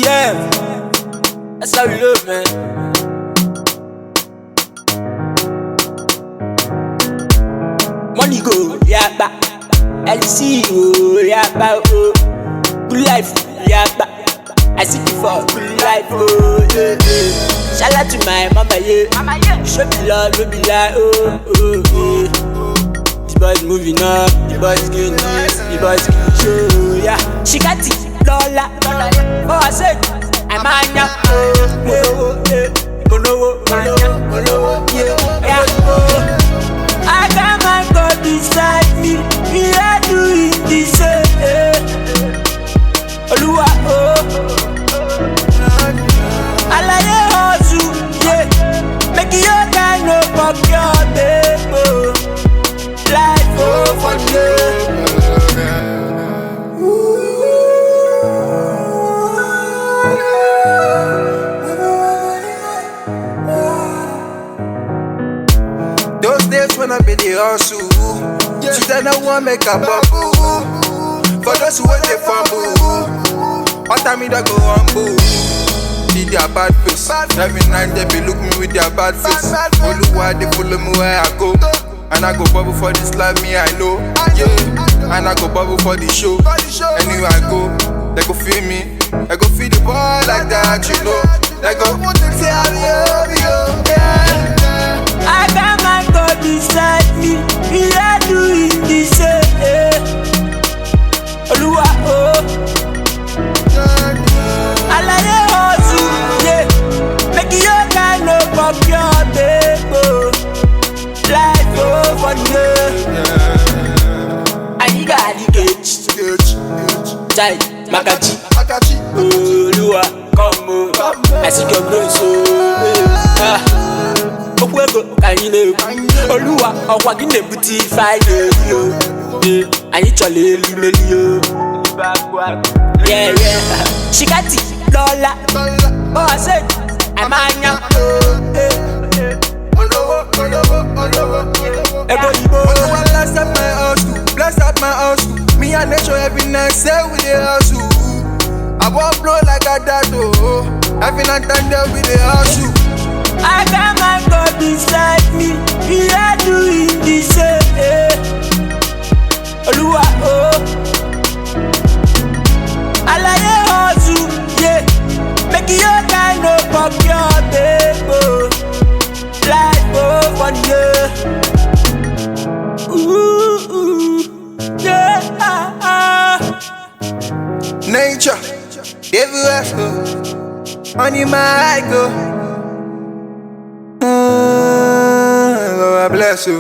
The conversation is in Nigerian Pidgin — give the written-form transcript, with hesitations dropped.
TM, that's how we love, man. Money go, yeah, ba. LC, oh, yeah, ba, oh. Good life, yeah, ba. I see you for good life, oh, yeah, yeah. Shout out to my mama, yeah. Show me love, no be like, oh, oh, yeah. This boy's moving up, the boy's getting this, the boy's getting show, yeah. She got it, Lola. Oh, I said, I'm a nyam, oh, yeah. Mono, yeah, yeah, oh. I got my God beside me, we are doing this, Oluwa, oh. Alaye hustle, yeah. Make your guy no fuck your babe, oh. Life, oh, for you. Those days when I be the hustle, she said I want make a bubble. For those who want they fumble, what time me that go humble? See their bad face, every night they be look me with their bad face. Oluwa they follow me where I go, and I go bubble for this life me I know, yeah. And I go bubble for the show. Anywhere I go, they go feel me, they go feel the boy like that, you know. They go say I love you, yeah. I got my God beside me, we are doing this, Oluwa, oh. Alaye hustle, yeah. Make your guy no fuck your babe, oh. Life, oh, for you. I got the gauge, tight, Makachi, Oluwa, come on. I see your brain, so, Okwego, can you know? Oluwa, Okwa gine buti five yo. I need your little melio. Yeah, yeah. She got it, Lola. Oh, I said, I'm a nyam. Bless up my house, bless up my house. Me and nature every night, say with the house. I won't blow like a dad, oh. Every night and day with the house. I got my God beside me, we are doing this, Oluwa, oh. Alaye hustle, yeah. Make your guy no fuck your babe, oh. Life, oh, for you. Yeah. Nature, everywhere, money my go. God bless you.